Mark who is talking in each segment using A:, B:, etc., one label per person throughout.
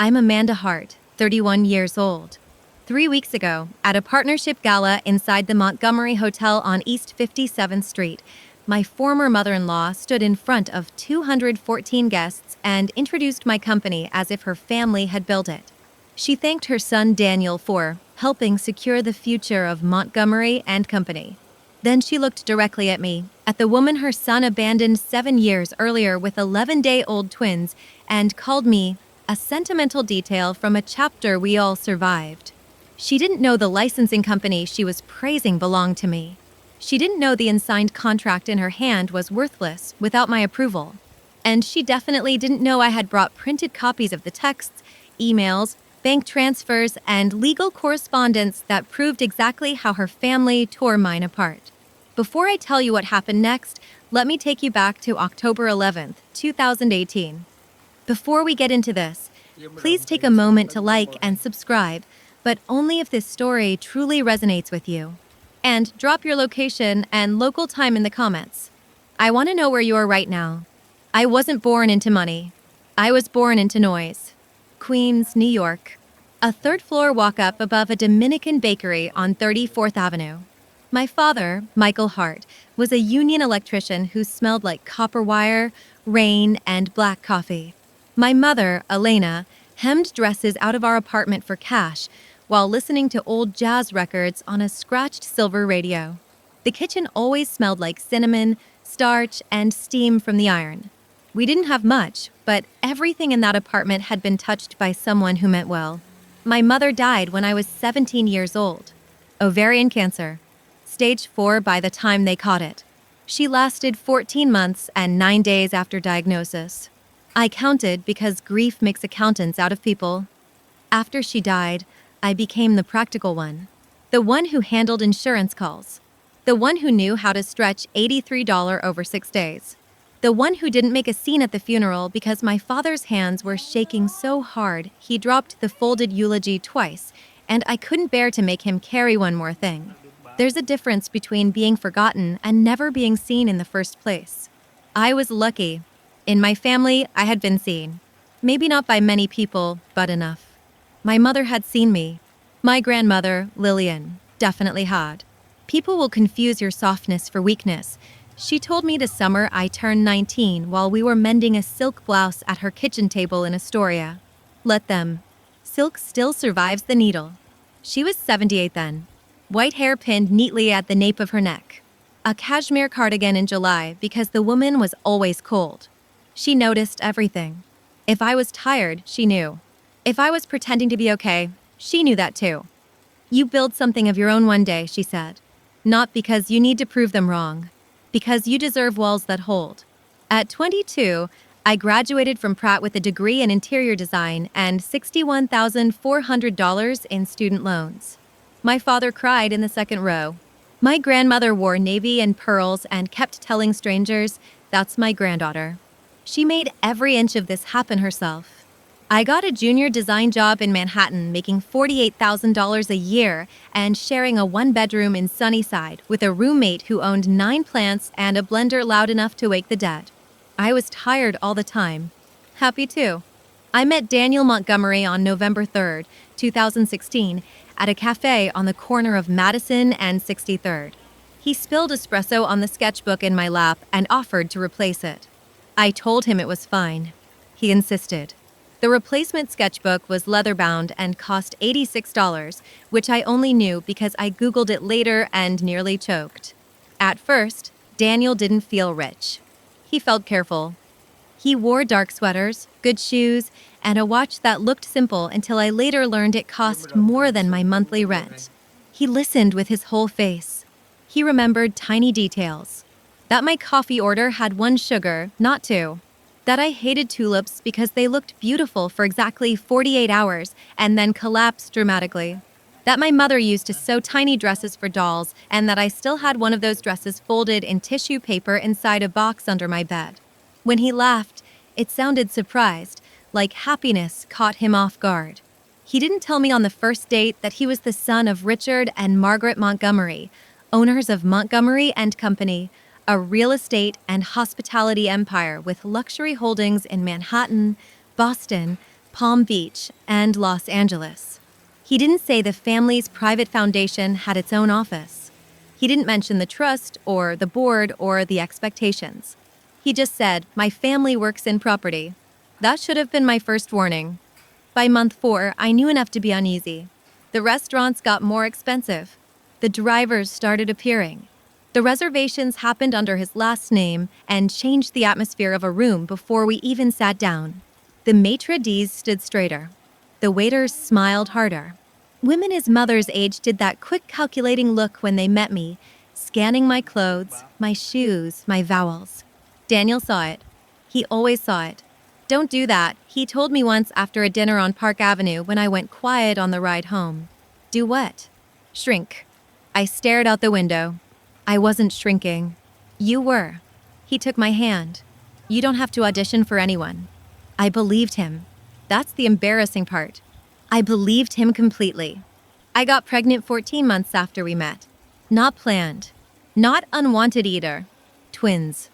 A: I'm Amanda Hart, 31 years old. 3 weeks ago, at a partnership gala inside the Montgomery Hotel on East 57th Street, my former mother-in-law stood in front of 214 guests and introduced my company as if her family had built it. She thanked her son Daniel for helping secure the future of Montgomery and Company. Then she looked directly at me, at the woman her son abandoned 7 years earlier with 11-day-old twins, and called me a sentimental detail from a chapter we all survived. She didn't know the licensing company she was praising belonged to me. She didn't know the unsigned contract in her hand was worthless without my approval. And she definitely didn't know I had brought printed copies of the texts, emails, bank transfers, and legal correspondence that proved exactly how her family tore mine apart. Before I tell you what happened next, let me take you back to October 11th, 2018. Before we get into this, please take a moment to like and subscribe, but only if this story truly resonates with you. And drop your location and local time in the comments. I want to know where you are right now. I wasn't born into money. I was born into noise. Queens, New York. A third-floor walk-up above a Dominican bakery on 34th Avenue. My father, Michael Hart, was a union electrician who smelled like copper wire, rain, and black coffee. My mother, Elena, hemmed dresses out of our apartment for cash while listening to old jazz records on a scratched silver radio. The kitchen always smelled like cinnamon, starch, and steam from the iron. We didn't have much, but everything in that apartment had been touched by someone who meant well. My mother died when I was 17 years old. Ovarian cancer. Stage 4 by the time they caught it. She lasted 14 months and 9 days after diagnosis. I counted because grief makes accountants out of people. After she died, I became the practical one. The one who handled insurance calls. The one who knew how to stretch $83 over 6 days. The one who didn't make a scene at the funeral because my father's hands were shaking so hard he dropped the folded eulogy twice, and I couldn't bear to make him carry one more thing. There's a difference between being forgotten and never being seen in the first place. I was lucky. In my family, I had been seen. Maybe not by many people, but enough. My mother had seen me. My grandmother, Lillian, definitely had. People will confuse your softness for weakness. She told me this summer I turned 19 while we were mending a silk blouse at her kitchen table in Astoria. Let them. Silk still survives the needle. She was 78 then. White hair pinned neatly at the nape of her neck. A cashmere cardigan in July because the woman was always cold. She noticed everything. If I was tired, she knew. If I was pretending to be okay, she knew that too. You build something of your own one day, she said. Not because you need to prove them wrong. Because you deserve walls that hold. At 22, I graduated from Pratt with a degree in interior design and $61,400 in student loans. My father cried in the second row. My grandmother wore navy and pearls and kept telling strangers, "That's my granddaughter." She made every inch of this happen herself. I got a junior design job in Manhattan, making $48,000 a year and sharing a one-bedroom in Sunnyside with a roommate who owned 9 plants and a blender loud enough to wake the dead. I was tired all the time. Happy too. I met Daniel Montgomery on November 3rd, 2016, at a cafe on the corner of Madison and 63rd. He spilled espresso on the sketchbook in my lap and offered to replace it. I told him it was fine. He insisted. The replacement sketchbook was leather-bound and cost $86, which I only knew because I Googled it later and nearly choked. At first, Daniel didn't feel rich. He felt careful. He wore dark sweaters, good shoes, and a watch that looked simple until I later learned it cost more than my monthly rent. He listened with his whole face. He remembered tiny details. That my coffee order had 1 sugar, not 2. That I hated tulips because they looked beautiful for exactly 48 hours and then collapsed dramatically. That my mother used to sew tiny dresses for dolls and that I still had one of those dresses folded in tissue paper inside a box under my bed. When he laughed, it sounded surprised, like happiness caught him off guard. He didn't tell me on the first date that he was the son of Richard and Margaret Montgomery, owners of Montgomery and Company, a real estate and hospitality empire with luxury holdings in Manhattan, Boston, Palm Beach, and Los Angeles. He didn't say the family's private foundation had its own office. He didn't mention the trust or the board or the expectations. He just said, "My family works in property." That should have been my first warning. By month 4, I knew enough to be uneasy. The restaurants got more expensive. The drivers started appearing. The reservations happened under his last name and changed the atmosphere of a room before we even sat down. The maitre d's stood straighter. The waiters smiled harder. Women his mother's age did that quick calculating look when they met me, scanning my clothes, my shoes, my vowels. Daniel saw it. He always saw it. "Don't do that," he told me once after a dinner on Park Avenue when I went quiet on the ride home. "Do what?" "Shrink." I stared out the window. I wasn't shrinking. "You were." He took my hand. "You don't have to audition for anyone." I believed him. That's the embarrassing part. I believed him completely. I got pregnant 14 months after we met. Not planned. Not unwanted either. Twins.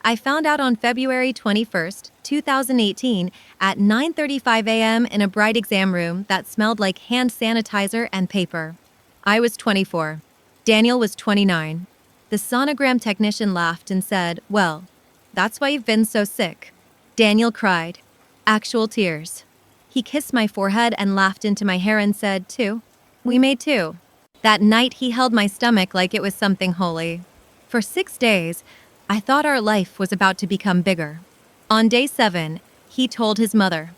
A: I found out on February 21st, 2018 at 9:35 a.m. in a bright exam room that smelled like hand sanitizer and paper. I was 24. Daniel was 29. The sonogram technician laughed and said, "Well, that's why you've been so sick." Daniel cried. Actual tears. He kissed my forehead and laughed into my hair and said, "Two? We made two." That night he held my stomach like it was something holy. For 6 days, I thought our life was about to become bigger. On day 7, he told his mother.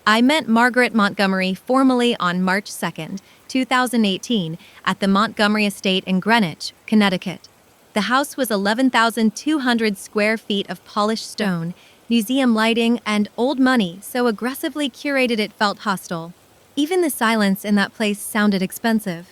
A: I met Margaret Montgomery formally on March 2nd, 2018, at the Montgomery Estate in Greenwich, Connecticut. The house was 11,200 square feet of polished stone, museum lighting, and old money so aggressively curated it felt hostile. Even the silence in that place sounded expensive.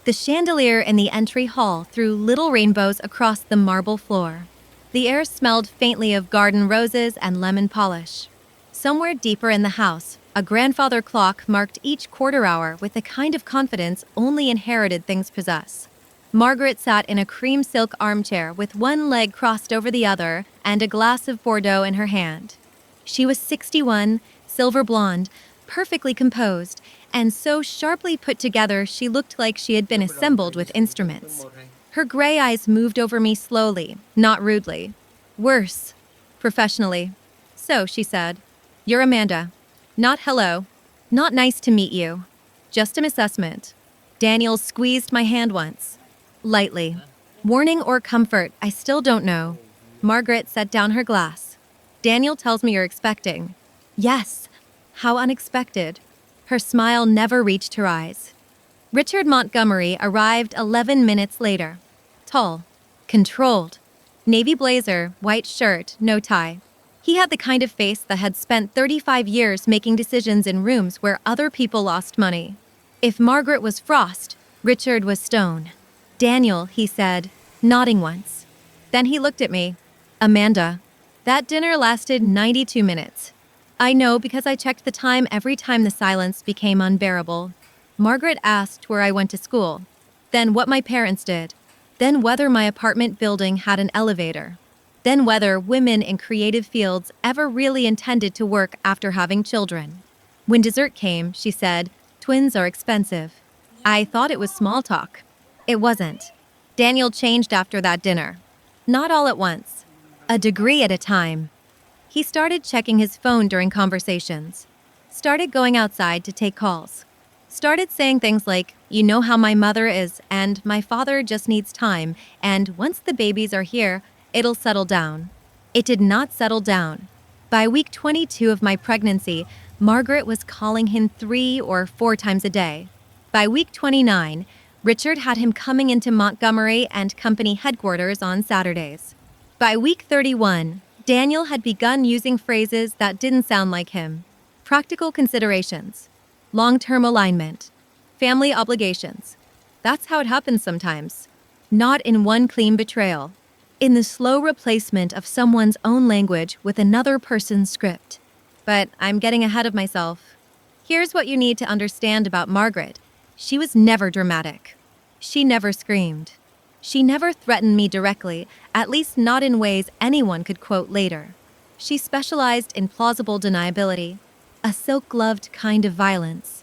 A: The chandelier in the entry hall threw little rainbows across the marble floor. The air smelled faintly of garden roses and lemon polish. Somewhere deeper in the house, a grandfather clock marked each quarter hour with the kind of confidence only inherited things possess. Margaret sat in a cream silk armchair with one leg crossed over the other and a glass of Bordeaux in her hand. She was 61, silver blonde, perfectly composed, and so sharply put together she looked like she had been assembled with instruments. Her gray eyes moved over me slowly, not rudely. Worse, professionally. "So," she said, "you're Amanda. Not hello. Not nice to meet you. Just an assessment." Daniel squeezed my hand once. Lightly. Warning or comfort, I still don't know. Margaret set down her glass. "Daniel tells me you're expecting." "Yes." How unexpected. Her smile never reached her eyes. Richard Montgomery arrived 11 minutes later. Tall. Controlled. Navy blazer, white shirt, no tie. He had the kind of face that had spent 35 years making decisions in rooms where other people lost money. If Margaret was frost, Richard was stone. "Daniel," he said, nodding once. Then he looked at me. "Amanda." That dinner lasted 92 minutes. I know because I checked the time every time the silence became unbearable. Margaret asked where I went to school, then what my parents did, then whether my apartment building had an elevator, then whether women in creative fields ever really intended to work after having children. When dessert came, she said, "Twins are expensive." I thought it was small talk. It wasn't. Daniel changed after that dinner. Not all at once. A degree at a time. He started checking his phone during conversations. Started going outside to take calls. Started saying things like, "You know how my mother is, and my father just needs time, and once the babies are here, it'll settle down." It did not settle down. By week 22 of my pregnancy, Margaret was calling him 3 or 4 times a day. By week 29, Richard had him coming into Montgomery and company headquarters on Saturdays. By week 31, Daniel had begun using phrases that didn't sound like him. Practical considerations. Long-term alignment. Family obligations. That's how it happens sometimes. Not in one clean betrayal. In the slow replacement of someone's own language with another person's script. But I'm getting ahead of myself. Here's what you need to understand about Margaret. She was never dramatic. She never screamed. She never threatened me directly, at least not in ways anyone could quote later. She specialized in plausible deniability. a silk-gloved kind of violence.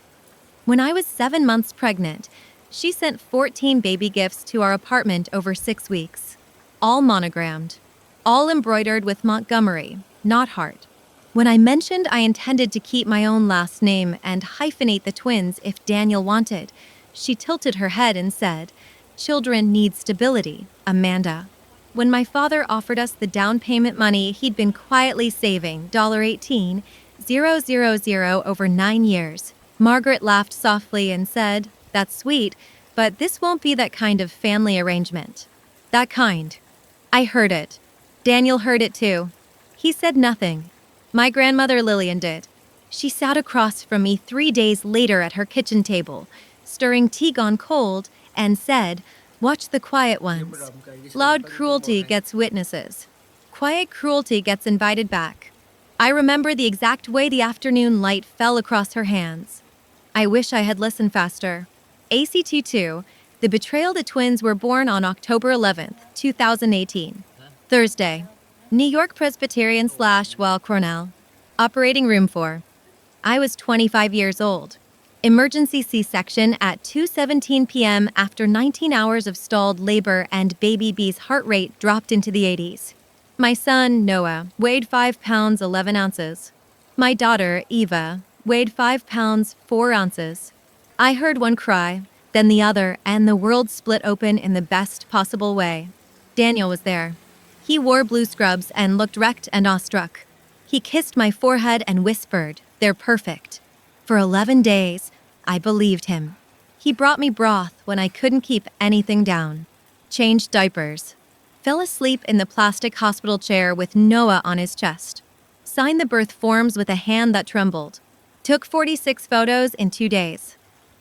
A: When I was 7 months pregnant, she sent 14 baby gifts to our apartment over 6 weeks, all monogrammed, all embroidered with Montgomery, not Hart. When I mentioned I intended to keep my own last name and hyphenate the twins if Daniel wanted, she tilted her head and said, "Children need stability, Amanda." When my father offered us the down payment money he'd been quietly saving, $18,000 over 9 years, Margaret laughed softly and said, "That's sweet, but this won't be that kind of family arrangement." That kind. I heard it. Daniel heard it too. He said nothing. My grandmother Lillian did. She sat across from me 3 days later at her kitchen table, stirring tea gone cold, and said, "Watch the quiet ones. Loud cruelty gets witnesses. Quiet cruelty gets invited back." I remember the exact way the afternoon light fell across her hands. I wish I had listened faster. ACT2, the Betrayal twins were born on October 11th, 2018. Thursday. New York Presbyterian / Weill Cornell. Operating room 4. I was 25 years old. Emergency C-section at 2:17 p.m. after 19 hours of stalled labor and baby B's heart rate dropped into the 80s. My son, Noah, weighed 5 pounds 11 ounces. My daughter, Eva, weighed 5 pounds 4 ounces. I heard one cry, then the other, and the world split open in the best possible way. Daniel was there. He wore blue scrubs and looked wrecked and awestruck. He kissed my forehead and whispered, "They're perfect." For 11 days, I believed him. He brought me broth when I couldn't keep anything down. Changed diapers. Fell asleep in the plastic hospital chair with Noah on his chest. Signed the birth forms with a hand that trembled. Took 46 photos in 2 days.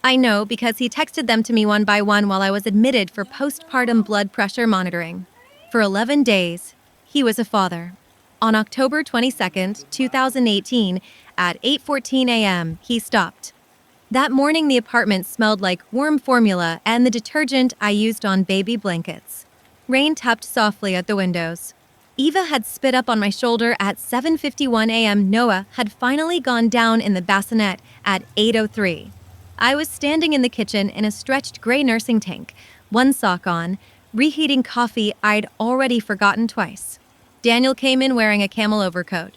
A: I know because he texted them to me one by one while I was admitted for postpartum blood pressure monitoring. For 11 days, he was a father. On October 22nd, 2018, at 8:14 a.m., he stopped. That morning, the apartment smelled like warm formula and the detergent I used on baby blankets. Rain tapped softly at the windows. Eva had spit up on my shoulder at 7:51 a.m. Noah had finally gone down in the bassinet at 8:03. I was standing in the kitchen in a stretched gray nursing tank, one sock on, reheating coffee I'd already forgotten twice. Daniel came in wearing a camel overcoat.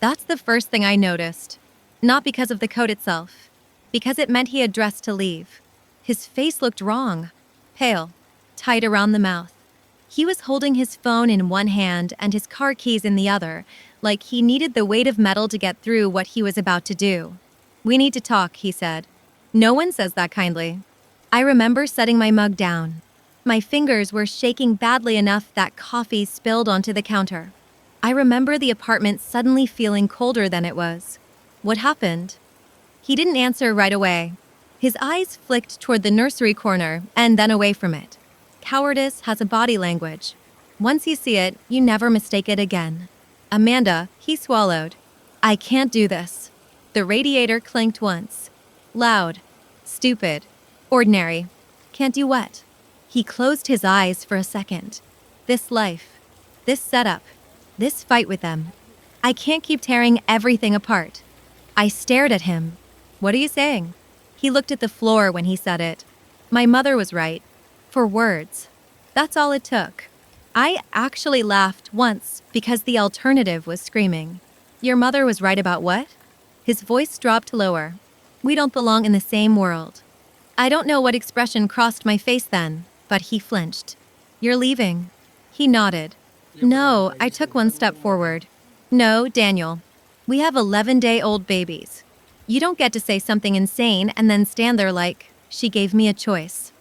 A: That's the first thing I noticed. Not because of the coat itself, because it meant he had dressed to leave. His face looked wrong, pale, tight around the mouth. He was holding his phone in one hand and his car keys in the other, like he needed the weight of metal to get through what he was about to do. "We need to talk," he said. No one says that kindly. I remember setting my mug down. My fingers were shaking badly enough that coffee spilled onto the counter. I remember the apartment suddenly feeling colder than it was. What happened? He didn't answer right away. His eyes flicked toward the nursery corner and then away from it. Cowardice has a body language. Once you see it, you never mistake it again. "Amanda," he swallowed. "I can't do this." The radiator clinked once. Loud. Stupid. Ordinary. Can't do what? He closed his eyes for a second. This life. This setup. This fight with them. I can't keep tearing everything apart. I stared at him. "What are you saying?" He looked at the floor when he said it. My mother was right. For words. That's all it took. I actually laughed once because the alternative was screaming. "Your mother was right about what?" His voice dropped lower. "We don't belong in the same world." I don't know what expression crossed my face then, but he flinched. "You're leaving." He nodded. "No," I took one step forward. "No, Daniel. We have 11-day-old babies. You don't get to say something insane and then stand there like, she gave me a choice."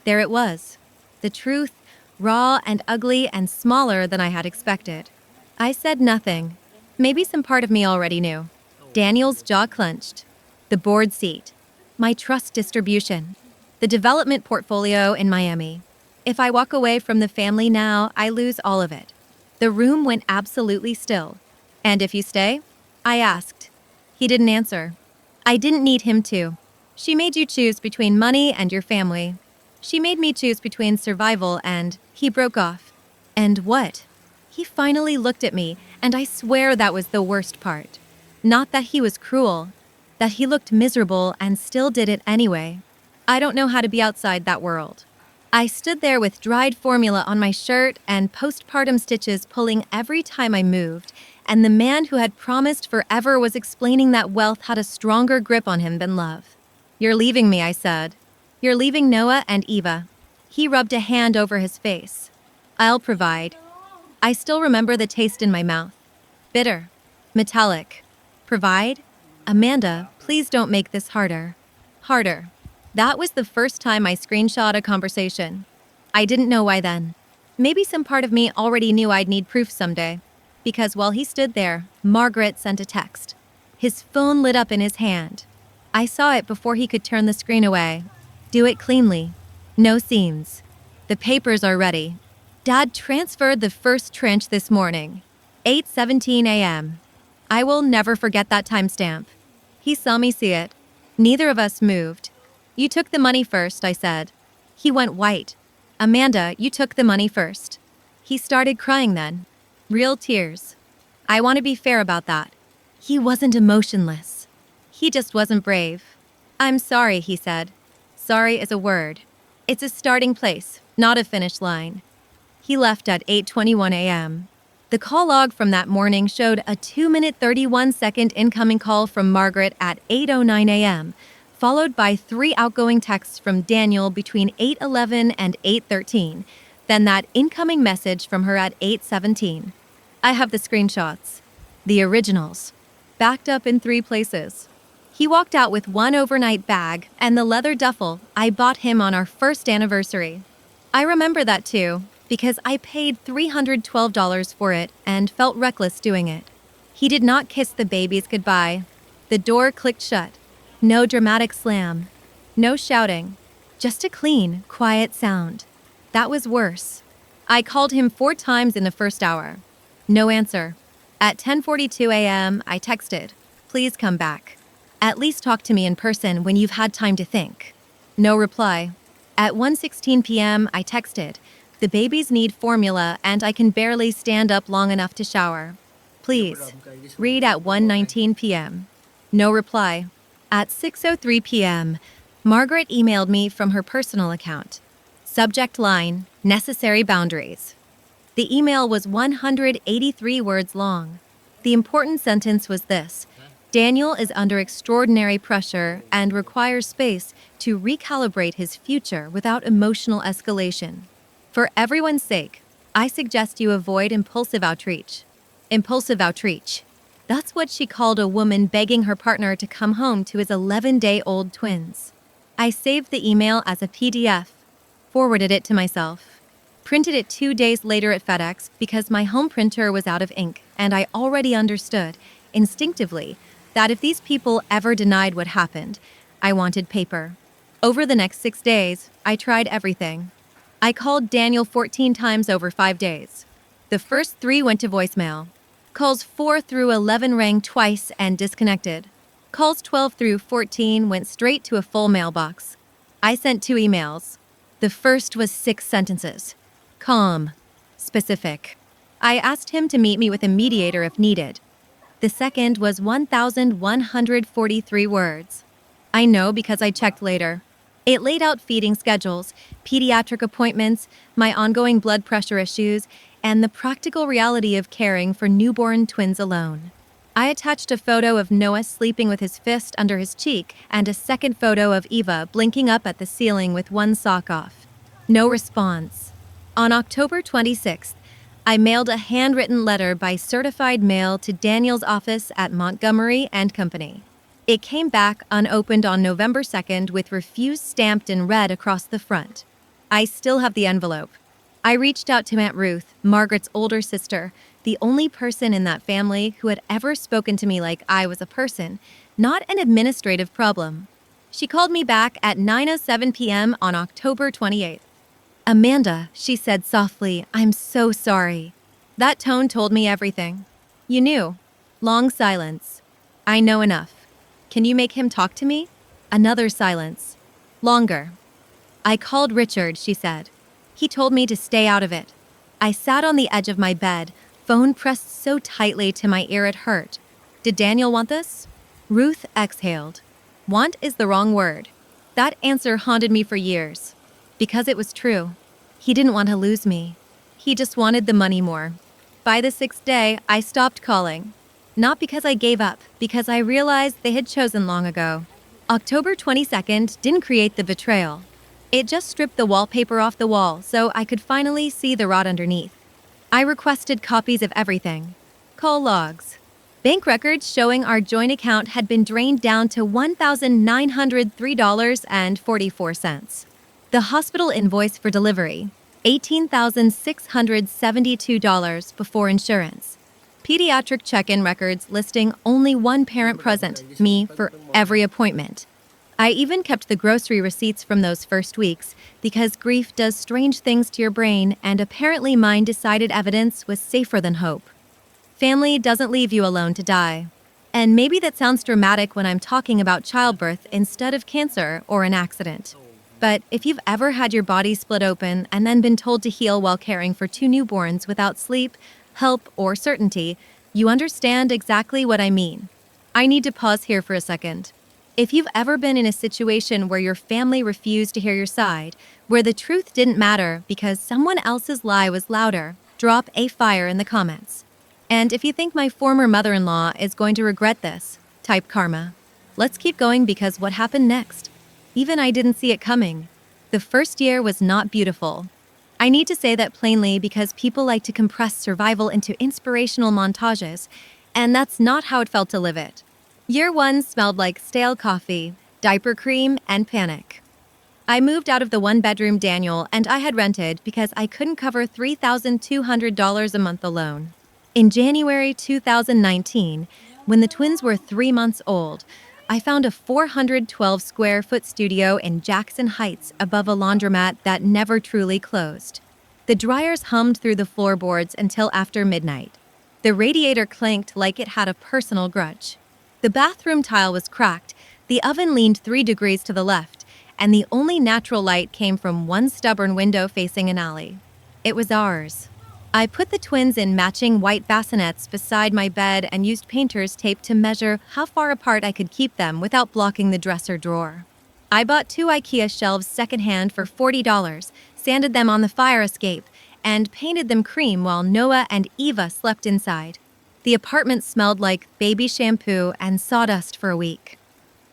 A: There it was. The truth, raw and ugly and smaller than I had expected. I said nothing. Maybe some part of me already knew. Daniel's jaw clenched. The board seat. My trust distribution. The development portfolio in Miami. If I walk away from the family now, I lose all of it. The room went absolutely still. "And if you stay?" I asked. He didn't answer. I didn't need him to. "She made you choose between money and your family. She made me choose between survival and..." He broke off. "And what?" He finally looked at me, and I swear that was the worst part. Not that he was cruel, that he looked miserable and still did it anyway. I don't know how to be outside that world. I stood there with dried formula on my shirt and postpartum stitches pulling every time I moved, and the man who had promised forever was explaining that wealth had a stronger grip on him than love. "You're leaving me," I said. "You're leaving Noah and Eva." He rubbed a hand over his face. "I'll provide." I still remember the taste in my mouth. Bitter. Metallic. Provide? Amanda, please don't make this harder. Harder. That was the first time I screenshot a conversation. I didn't know why then. Maybe some part of me already knew I'd need proof someday. Because while he stood there, Margaret sent a text. His phone lit up in his hand. I saw it before he could turn the screen away. "Do it cleanly. No seams. The papers are ready. Dad transferred the first tranche this morning. 8:17 a.m. I will never forget that timestamp. He saw me see it. Neither of us moved. "You took the money first," I said. He went white. "Amanda, you took the money first." He started crying then. Real tears. I want to be fair about that. He wasn't emotionless. He just wasn't brave. "I'm sorry," he said. Sorry is a word. It's a starting place, not a finish line. He left at 8:21 a.m. The call log from that morning showed a 2-minute 31-second incoming call from Margaret at 8:09 a.m., followed by 3 outgoing texts from Daniel between 8:11 and 8:13, then that incoming message from her at 8:17. I have the screenshots. The originals. Backed up in 3 places. He walked out with one overnight bag and the leather duffel I bought him on our first anniversary. I remember that too, because I paid $312 for it and felt reckless doing it. He did not kiss the babies goodbye. The door clicked shut. No dramatic slam. No shouting. Just a clean, quiet sound. That was worse. I called him 4 times in the first hour. No answer. At 10:42 a.m., I texted, "Please come back. At least talk to me in person when you've had time to think." No reply. At 1:16 p.m., I texted, "The babies need formula and I can barely stand up long enough to shower. Please." Read at 1:19 p.m. No reply. At 6:03 p.m., Margaret emailed me from her personal account. Subject line, "Necessary boundaries." The email was 183 words long. The important sentence was this: Daniel is under extraordinary pressure and requires space to recalibrate his future without emotional escalation. For everyone's sake, I suggest you avoid impulsive outreach. Impulsive outreach. That's what she called a woman begging her partner to come home to his 11-day-old twins. I saved the email as a PDF, forwarded it to myself, printed it 2 days later at FedEx because my home printer was out of ink, and I already understood, instinctively, that if these people ever denied what happened, I wanted paper. Over the next 6 days, I tried everything. I called Daniel 14 times over 5 days. The first 3 went to voicemail. Calls 4 through 11 rang twice and disconnected. Calls 12 through 14 went straight to a full mailbox. I sent 2 emails. The first was 6 sentences. Calm. Specific. I asked him to meet me with a mediator if needed. The second was 1,143 words. I know because I checked later. It laid out feeding schedules, pediatric appointments, my ongoing blood pressure issues, and the practical reality of caring for newborn twins alone. I attached a photo of Noah sleeping with his fist under his cheek and a second photo of Eva blinking up at the ceiling with one sock off. No response. On October 26th, I mailed a handwritten letter by certified mail to Daniel's office at Montgomery and Company. It came back unopened on November 2nd with refused stamped in red across the front. I still have the envelope. I reached out to Aunt Ruth, Margaret's older sister, the only person in that family who had ever spoken to me like I was a person, not an administrative problem. She called me back at 9:07 p.m. on October 28th. "Amanda," she said softly, "I'm so sorry." That tone told me everything. "You knew." Long silence. "I know enough. Can you make him talk to me?" Another silence. Longer. "I called Richard," she said. "He told me to stay out of it." I sat on the edge of my bed, phone pressed so tightly to my ear it hurt. Did Daniel want this? Ruth exhaled. Want is the wrong word. That answer haunted me for years. Because it was true. He didn't want to lose me. He just wanted the money more. By the sixth day, I stopped calling. Not because I gave up, because I realized they had chosen long ago. October 22nd didn't create the betrayal. It just stripped the wallpaper off the wall so I could finally see the rot underneath. I requested copies of everything. Call logs. Bank records showing our joint account had been drained down to $1,903.44. The hospital invoice for delivery, $18,672 before insurance. Pediatric check-in records listing only one parent present, me, for every appointment. I even kept the grocery receipts from those first weeks because grief does strange things to your brain, and apparently mine decided evidence was safer than hope. Family doesn't leave you alone to die. And maybe that sounds dramatic when I'm talking about childbirth instead of cancer or an accident. But if you've ever had your body split open and then been told to heal while caring for two newborns without sleep, help, or certainty, you understand exactly what I mean. I need to pause here for a second. If you've ever been in a situation where your family refused to hear your side, where the truth didn't matter because someone else's lie was louder, drop a fire in the comments. And if you think my former mother-in-law is going to regret this, type karma. Let's keep going because what happened next? Even I didn't see it coming. The first year was not beautiful. I need to say that plainly because people like to compress survival into inspirational montages, and that's not how it felt to live it. Year one smelled like stale coffee, diaper cream, and panic. I moved out of the one-bedroom Daniel and I had rented because I couldn't cover $3,200 a month alone. In January 2019, when the twins were 3 months old, I found a 412-square-foot studio in Jackson Heights above a laundromat that never truly closed. The dryers hummed through the floorboards until after midnight. The radiator clanked like it had a personal grudge. The bathroom tile was cracked, the oven leaned 3 degrees to the left, and the only natural light came from one stubborn window facing an alley. It was ours. I put the twins in matching white bassinets beside my bed and used painter's tape to measure how far apart I could keep them without blocking the dresser drawer. I bought 2 IKEA shelves secondhand for $40, sanded them on the fire escape, and painted them cream while Noah and Eva slept inside. The apartment smelled like baby shampoo and sawdust for a week.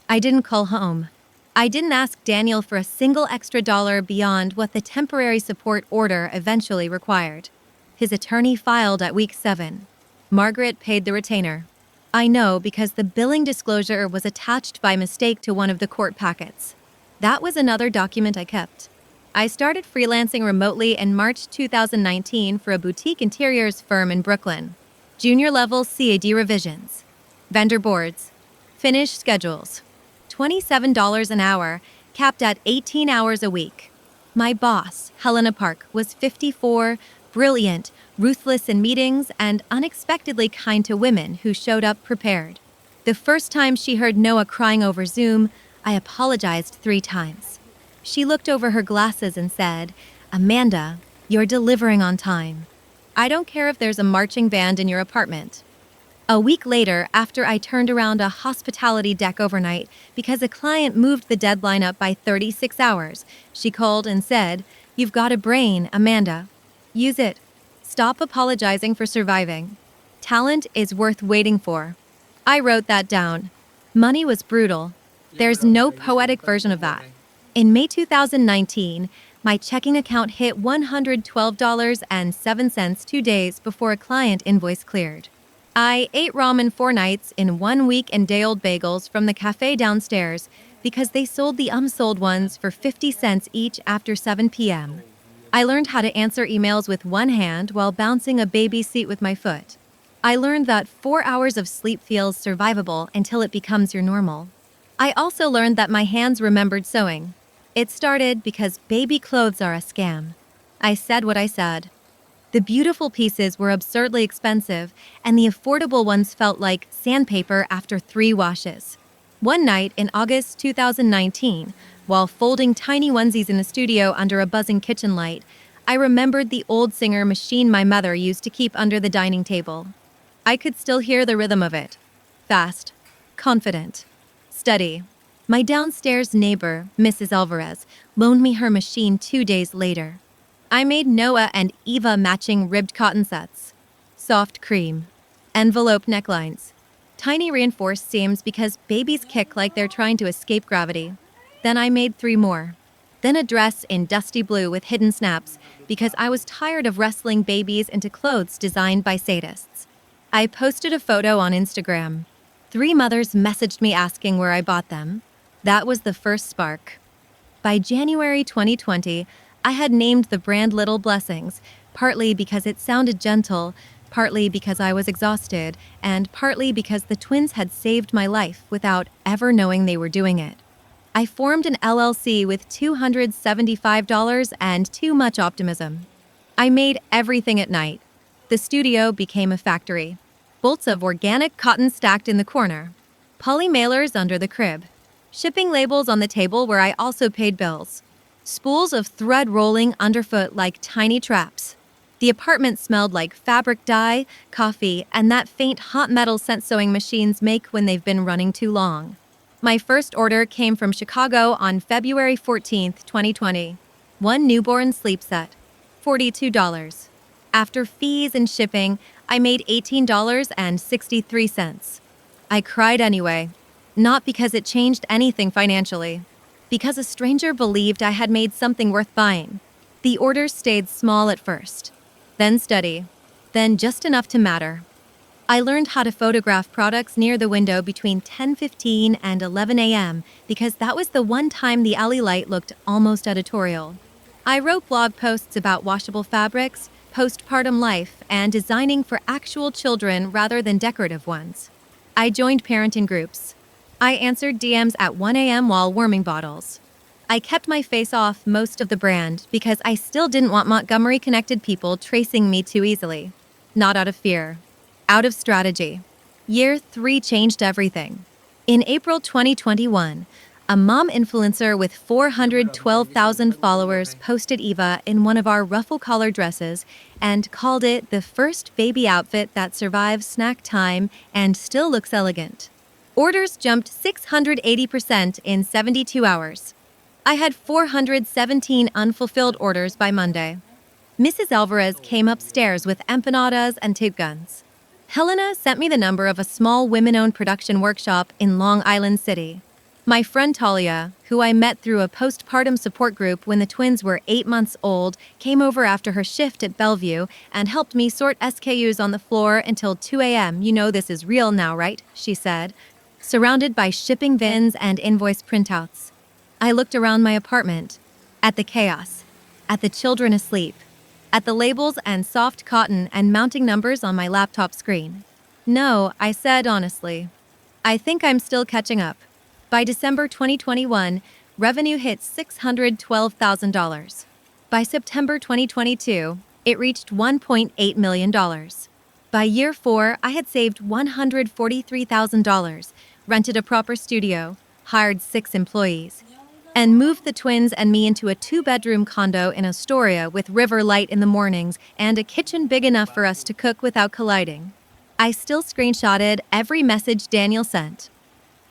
A: I didn't call home. I didn't ask Daniel for a single extra dollar beyond what the temporary support order eventually required. His attorney filed at week 7. Margaret paid the retainer. I know because the billing disclosure was attached by mistake to one of the court packets. That was another document I kept. I started freelancing remotely in March 2019 for a boutique interiors firm in Brooklyn. Junior level CAD revisions. Vendor boards. Finished schedules. $27 an hour, capped at 18 hours a week. My boss, Helena Park, was 54, brilliant, ruthless in meetings, and unexpectedly kind to women who showed up prepared. The first time she heard Noah crying over Zoom, I apologized 3 times. She looked over her glasses and said, "Amanda, you're delivering on time. I don't care if there's a marching band in your apartment." A week later, after I turned around a hospitality deck overnight because a client moved the deadline up by 36 hours, she called and said, "You've got a brain, Amanda. Use it. Stop apologizing for surviving. Talent is worth waiting for." I wrote that down. Money was brutal. There's no poetic version of that. In May 2019, my checking account hit $112.07 2 days before a client invoice cleared. I ate ramen 4 nights in 1 week and day-old bagels from the cafe downstairs because they sold the unsold ones for 50 cents each after 7 p.m. I learned how to answer emails with one hand while bouncing a baby seat with my foot. I learned that 4 hours of sleep feels survivable until it becomes your normal. I also learned that my hands remembered sewing. It started because baby clothes are a scam. I said what I said. The beautiful pieces were absurdly expensive, and the affordable ones felt like sandpaper after 3 washes. One night in August 2019, while folding tiny onesies in the studio under a buzzing kitchen light, I remembered the old Singer machine my mother used to keep under the dining table. I could still hear the rhythm of it. fast, confident. Study. My downstairs neighbor, Mrs. Alvarez, loaned me her machine 2 days later. I made Noah and Eva matching ribbed cotton sets. Soft cream. Envelope necklines. Tiny reinforced seams because babies kick like they're trying to escape gravity. Then I made 3 more. Then a dress in dusty blue with hidden snaps because I was tired of wrestling babies into clothes designed by sadists. I posted a photo on Instagram. 3 mothers messaged me asking where I bought them. That was the first spark. By January 2020, I had named the brand Little Blessings, partly because it sounded gentle, partly because I was exhausted, and partly because the twins had saved my life without ever knowing they were doing it. I formed an LLC with $275 and too much optimism. I made everything at night. The studio became a factory. Bolts of organic cotton stacked in the corner. Poly mailers under the crib. Shipping labels on the table where I also paid bills. Spools of thread rolling underfoot like tiny traps. The apartment smelled like fabric dye, coffee, and that faint hot metal scent sewing machines make when they've been running too long. My first order came from Chicago on February 14th, 2020. 1 newborn sleep set. $42. After fees and shipping, I made $18.63. I cried anyway. Not because it changed anything financially. Because a stranger believed I had made something worth buying. The orders stayed small at first. Then steady. Then just enough to matter. I learned how to photograph products near the window between 10:15 and 11 a.m. because that was the one time the alley light looked almost editorial. I wrote blog posts about washable fabrics, postpartum life, and designing for actual children rather than decorative ones. I joined parenting groups. I answered DMs at 1 a.m. while warming bottles. I kept my face off most of the brand because I still didn't want Montgomery-connected people tracing me too easily. Not out of fear. Out of strategy. Year 3 changed everything. In April 2021, a mom influencer with 412,000 followers posted Eva in one of our ruffle collar dresses and called it the first baby outfit that survives snack time and still looks elegant. Orders jumped 680% in 72 hours. I had 417 unfulfilled orders by Monday. Mrs. Alvarez came upstairs with empanadas and tape guns. Helena sent me the number of a small women-owned production workshop in Long Island City. My friend Talia, who I met through a postpartum support group when the twins were 8 months old, came over after her shift at Bellevue and helped me sort SKUs on the floor until 2 a.m. You know this is real now, right? She said, surrounded by shipping vins and invoice printouts. I looked around my apartment, at the chaos, at the children asleep, at the labels and soft cotton and mounting numbers on my laptop screen. No, I said honestly. I think I'm still catching up. By December 2021, revenue hit $612,000. By September 2022, it reached $1.8 million. By year 4, I had saved $143,000, rented a proper studio, hired 6 employees, and moved the twins and me into a 2-bedroom condo in Astoria with river light in the mornings and a kitchen big enough for us to cook without colliding. I still screenshotted every message Daniel sent.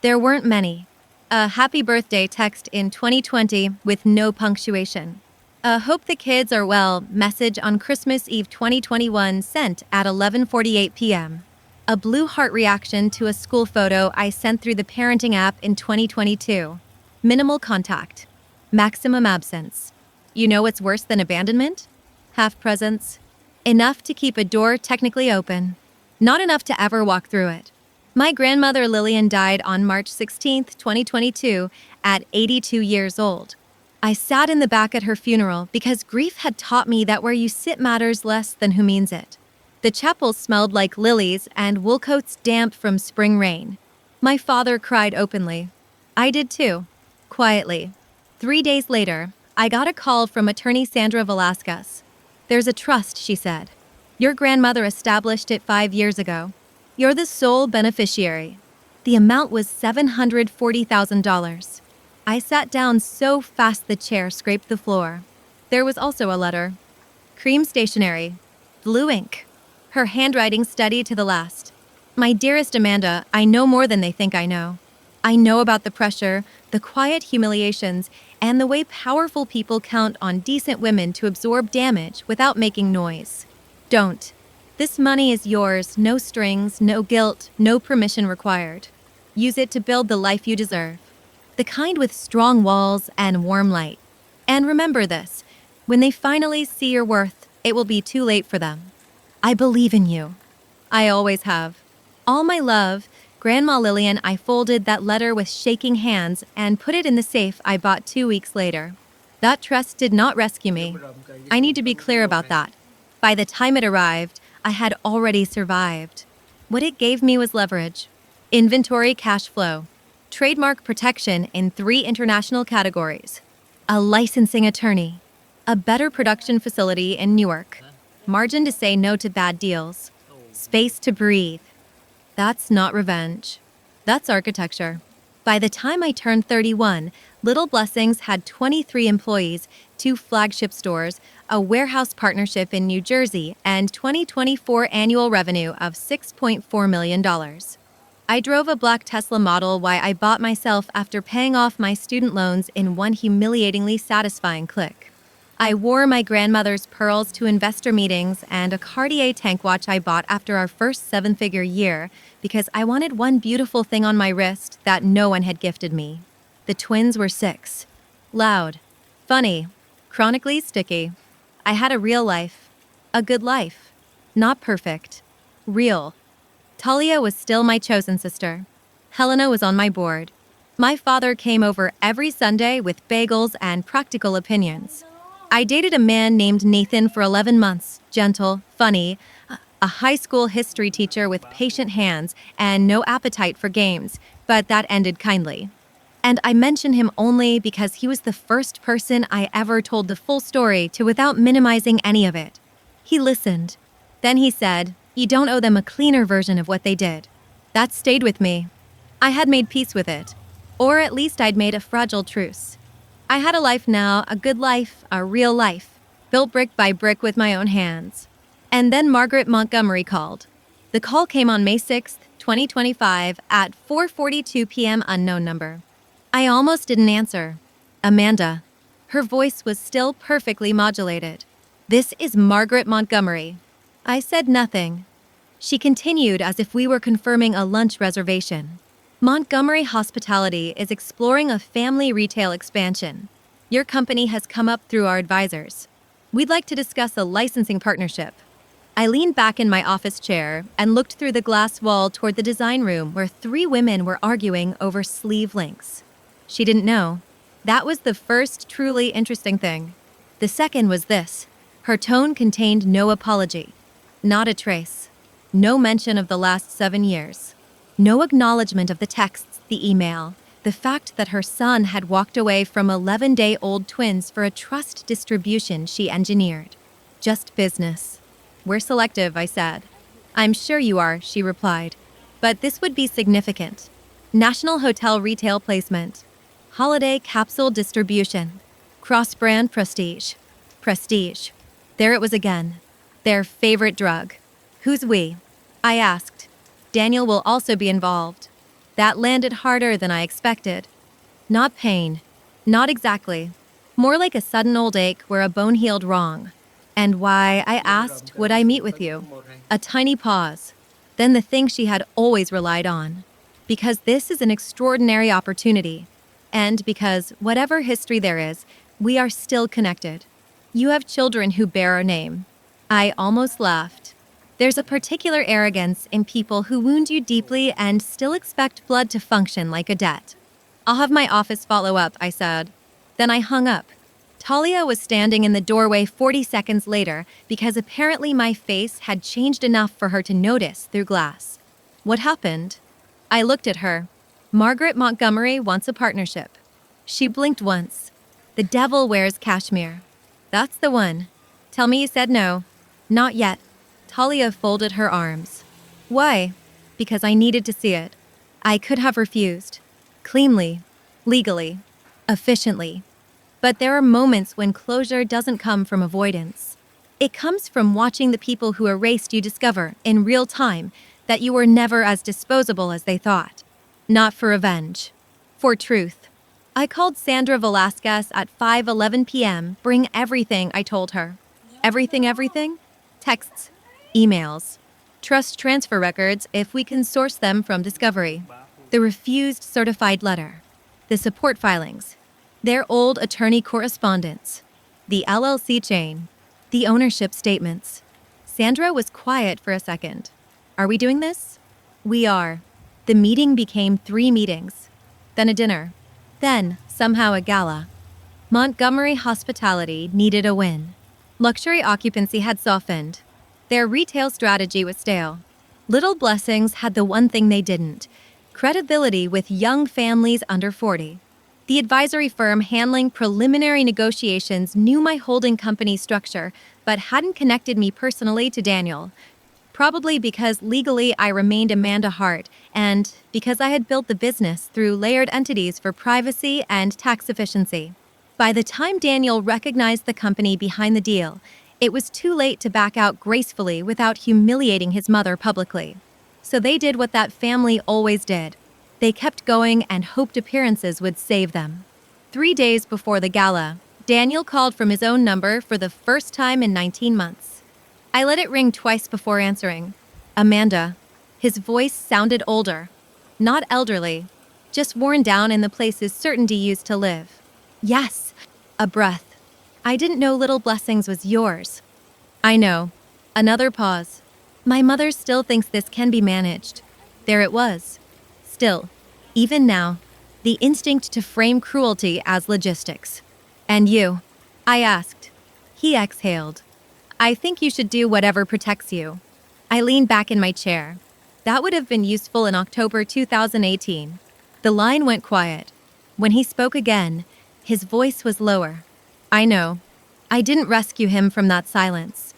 A: There weren't many. A happy birthday text in 2020 with no punctuation. A hope the kids are well message on Christmas Eve 2021 sent at 11:48 p.m. A blue heart reaction to a school photo I sent through the parenting app in 2022. Minimal contact. Maximum absence. You know what's worse than abandonment? Half presence. Enough to keep a door technically open. Not enough to ever walk through it. My grandmother Lillian died on March 16, 2022, at 82 years old. I sat in the back at her funeral because grief had taught me that where you sit matters less than who means it. The chapel smelled like lilies and wool coats damp from spring rain. My father cried openly. I did too. Quietly. 3 days later, I got a call from attorney Sandra Velasquez. There's a trust, she said. Your grandmother established it 5 years ago. You're the sole beneficiary. The amount was $740,000. I sat down so fast the chair scraped the floor. There was also a letter. Cream stationery. Blue ink. Her handwriting steady to the last. My dearest Amanda, I know more than they think I know. I know about the pressure, the quiet humiliations, and the way powerful people count on decent women to absorb damage without making noise. Don't. This money is yours, no strings, no guilt, no permission required. Use it to build the life you deserve. The kind with strong walls and warm light. And remember this, when they finally see your worth, it will be too late for them. I believe in you. I always have. All my love, Grandma Lillian. I folded that letter with shaking hands and put it in the safe I bought 2 weeks later. That trust did not rescue me. I need to be clear about that. By the time it arrived, I had already survived. What it gave me was leverage, inventory cash flow, trademark protection in 3 international categories, a licensing attorney, a better production facility in Newark, margin to say no to bad deals, space to breathe. That's not revenge. That's architecture. By the time I turned 31, Little Blessings had 23 employees, 2 flagship stores, a warehouse partnership in New Jersey, and 2024 annual revenue of $6.4 million. I drove a black Tesla Model Y I bought myself after paying off my student loans in one humiliatingly satisfying click. I wore my grandmother's pearls to investor meetings and a Cartier tank watch I bought after our first 7-figure year because I wanted one beautiful thing on my wrist that no one had gifted me. The twins were 6. Loud. Funny. Chronically sticky. I had a real life. A good life. Not perfect. Real. Talia was still my chosen sister. Helena was on my board. My father came over every Sunday with bagels and practical opinions. I dated a man named Nathan for 11 months, gentle, funny, a high school history teacher with patient hands and no appetite for games, but that ended kindly. And I mention him only because he was the first person I ever told the full story to without minimizing any of it. He listened. Then he said, "You don't owe them a cleaner version of what they did." That stayed with me. I had made peace with it. Or at least I'd made a fragile truce. I had a life now, a good life, a real life, built brick by brick with my own hands. And then Margaret Montgomery called. The call came on May 6th, 2025 at 4:42 p.m. unknown number. I almost didn't answer. Amanda. Her voice was still perfectly modulated. "This is Margaret Montgomery." I said nothing. She continued as if we were confirming a lunch reservation. "Montgomery Hospitality is exploring a family retail expansion. Your company has come up through our advisors. We'd like to discuss a licensing partnership." I leaned back in my office chair and looked through the glass wall toward the design room where 3 women were arguing over sleeve lengths. She didn't know. That was the first truly interesting thing. The second was this. Her tone contained no apology. Not a trace. No mention of the last 7 years. No acknowledgement of the texts, the email, the fact that her son had walked away from 11-day-old twins for a trust distribution she engineered. Just business. "We're selective," I said. "I'm sure you are," she replied. "But this would be significant. National hotel retail placement. Holiday capsule distribution. Cross-brand prestige. Prestige." There it was again. Their favorite drug. "Who's we?" I asked. "Daniel will also be involved." That landed harder than I expected. Not pain. Not exactly. More like a sudden old ache where a bone healed wrong. "And why?" I asked. "Would I meet with you?" A tiny pause. Then the thing she had always relied on. "Because this is an extraordinary opportunity. And because, whatever history there is, we are still connected. You have children who bear our name." I almost laughed. There's a particular arrogance in people who wound you deeply and still expect blood to function like a debt. "I'll have my office follow up," I said. Then I hung up. Talia was standing in the doorway 40 seconds later because apparently my face had changed enough for her to notice through glass. "What happened?" I looked at her. "Margaret Montgomery wants a partnership." She blinked once. "The devil wears cashmere." "That's the one." "Tell me you said no." "Not yet." Talia folded her arms. "Why?" "Because I needed to see it. I could have refused. Cleanly. Legally. Efficiently. But there are moments when closure doesn't come from avoidance. It comes from watching the people who erased you discover, in real time, that you were never as disposable as they thought. Not for revenge. For truth. I called Sandra Velasquez at 5:11 p.m., bring everything I told her. Everything? Texts, emails, trust transfer records if we can source them from Discovery, the refused certified letter, the support filings, their old attorney correspondence, the LLC chain, the ownership statements. Sandra was quiet for a second. Are we doing this? We are. The meeting became 3 meetings, then a dinner, then, somehow, a gala. Montgomery Hospitality needed a win. Luxury occupancy had softened. Their retail strategy was stale. Little Blessings had the one thing they didn't: credibility with young families under 40. The advisory firm handling preliminary negotiations knew my holding company structure, but hadn't connected me personally to Daniel. Probably because legally I remained Amanda Hart, and because I had built the business through layered entities for privacy and tax efficiency. By the time Daniel recognized the company behind the deal, it was too late to back out gracefully without humiliating his mother publicly. So they did what that family always did. They kept going and hoped appearances would save them. 3 days before the gala, Daniel called from his own number for the first time in 19 months. I let it ring twice before answering. Amanda. His voice sounded older. Not elderly, just worn down in the places certainty used to live. Yes. A breath. I didn't know Little Blessings was yours. I know. Another pause. My mother still thinks this can be managed. There it was. Still, even now, the instinct to frame cruelty as logistics. And you? I asked. He exhaled. I think you should do whatever protects you. I leaned back in my chair. That would have been useful in October 2018. The line went quiet. When he spoke again, his voice was lower. I know. I didn't rescue him from that silence.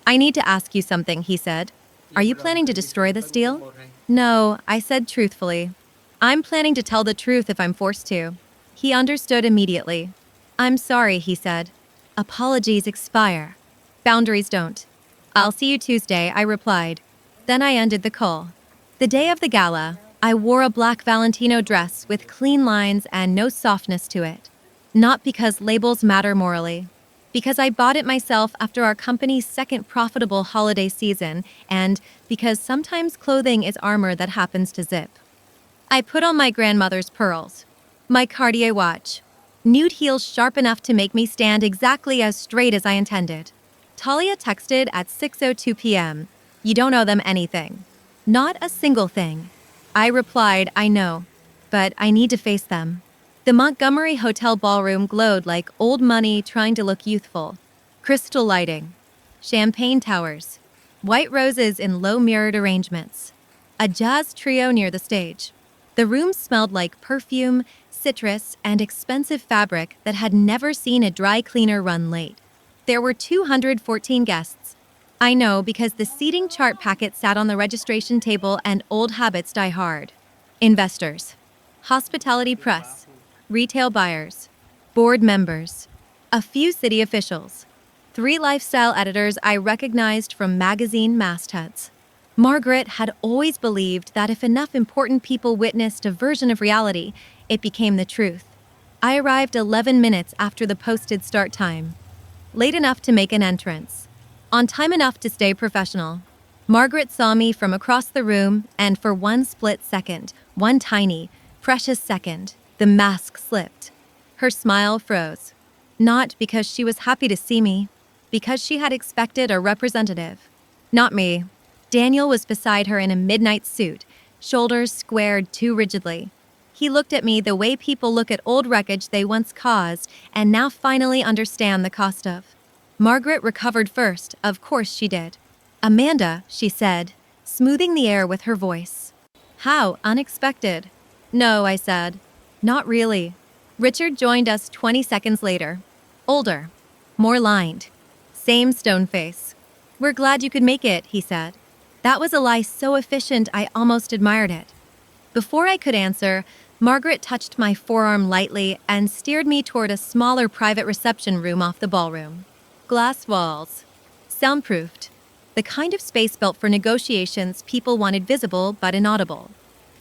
A: I need to ask you something, he said. Are you planning to destroy this deal? No, I said truthfully. I'm planning to tell the truth if I'm forced to. He understood immediately. I'm sorry, he said. Apologies expire. Boundaries don't. I'll see you Tuesday, I replied. Then I ended the call. The day of the gala, I wore a black Valentino dress with clean lines and no softness to it. Not because labels matter morally. Because I bought it myself after our company's second profitable holiday season, and because sometimes clothing is armor that happens to zip. I put on my grandmother's pearls, my Cartier watch, nude heels sharp enough to make me stand exactly as straight as I intended. Talia texted at 6:02 p.m. You don't owe them anything. Not a single thing. I replied, I know, but I need to face them. The Montgomery Hotel ballroom glowed like old money trying to look youthful. Crystal lighting, champagne towers, white roses in low mirrored arrangements, a jazz trio near the stage. The room smelled like perfume, citrus, and expensive fabric that had never seen a dry cleaner run late. There were 214 guests. I know because the seating chart packet sat on the registration table and old habits die hard. Investors, hospitality press, retail buyers, board members, a few city officials, 3 lifestyle editors I recognized from magazine mastheads. Margaret had always believed that if enough important people witnessed a version of reality, it became the truth. I arrived 11 minutes after the posted start time. Late enough to make an entrance. On time enough to stay professional. Margaret saw me from across the room, and for one split second, one tiny, precious second, the mask slipped. Her smile froze. Not because she was happy to see me, because she had expected a representative. Not me. Daniel was beside her in a midnight suit, shoulders squared too rigidly. He looked at me the way people look at old wreckage they once caused and now finally understand the cost of. Margaret recovered first, of course she did. Amanda, she said, smoothing the air with her voice. How unexpected. No, I said. Not really. Richard joined us 20 seconds later. Older. More lined. Same stone face. We're glad you could make it, he said. That was a lie so efficient I almost admired it. Before I could answer, Margaret touched my forearm lightly and steered me toward a smaller private reception room off the ballroom. Glass walls. Soundproofed. The kind of space built for negotiations people wanted visible but inaudible.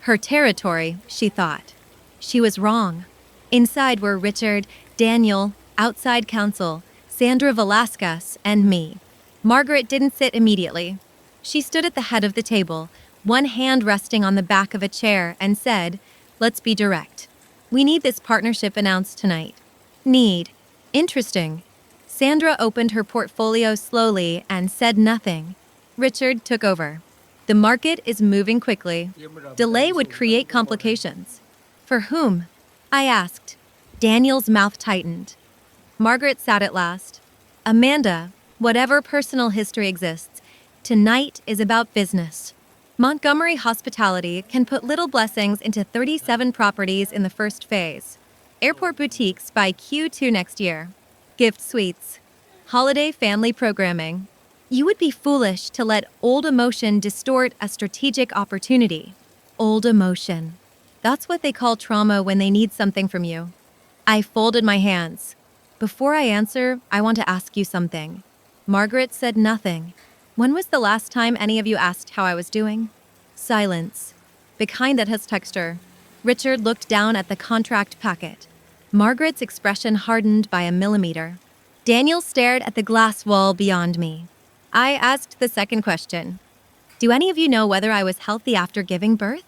A: Her territory, she thought. She was wrong. Inside were Richard, Daniel, outside counsel, Sandra Velasquez, and me. Margaret didn't sit immediately. She stood at the head of the table, one hand resting on the back of a chair, and said, "Let's be direct. We need this partnership announced tonight." Need. Interesting. Sandra opened her portfolio slowly and said nothing. Richard took over. The market is moving quickly. Delay would create complications. For whom? I asked. Daniel's mouth tightened. Margaret sat at last. Amanda, whatever personal history exists, tonight is about business. Montgomery Hospitality can put little blessings into 37 properties in the first phase. Airport boutiques by Q2 next year. Gift suites. Holiday family programming. You would be foolish to let old emotion distort a strategic opportunity. Old emotion. That's what they call trauma when they need something from you. I folded my hands. Before I answer, I want to ask you something. Margaret said nothing. When was the last time any of you asked how I was doing? Silence. The kind that has texture. Richard looked down at the contract packet. Margaret's expression hardened by a millimeter. Daniel stared at the glass wall beyond me. I asked the second question. Do any of you know whether I was healthy after giving birth?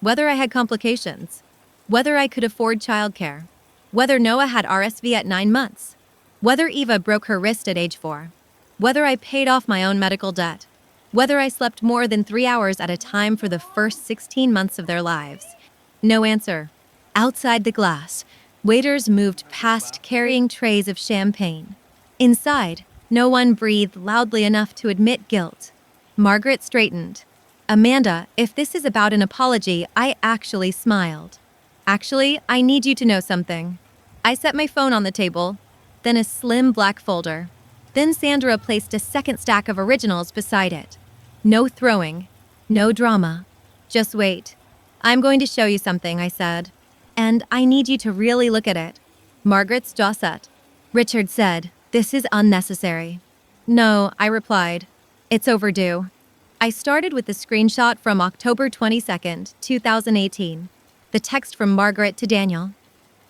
A: Whether I had complications? Whether I could afford childcare? Whether Noah had RSV at 9 months? Whether Eva broke her wrist at age 4? Whether I paid off my own medical debt? Whether I slept more than 3 hours at a time for the first 16 months of their lives? No answer. Outside the glass, waiters moved past carrying trays of champagne. Inside, no one breathed loudly enough to admit guilt. Margaret straightened. Amanda, if this is about an apology, I actually smiled. Actually, I need you to know something. I set my phone on the table, then a slim black folder. Then Sandra placed a second stack of originals beside it. No throwing, no drama. Just wait. I'm going to show you something, I said. And I need you to really look at it. Margaret's jaw set. Richard said, "This is unnecessary." No, I replied. It's overdue. I started with the screenshot from October 22nd, 2018. The text from Margaret to Daniel.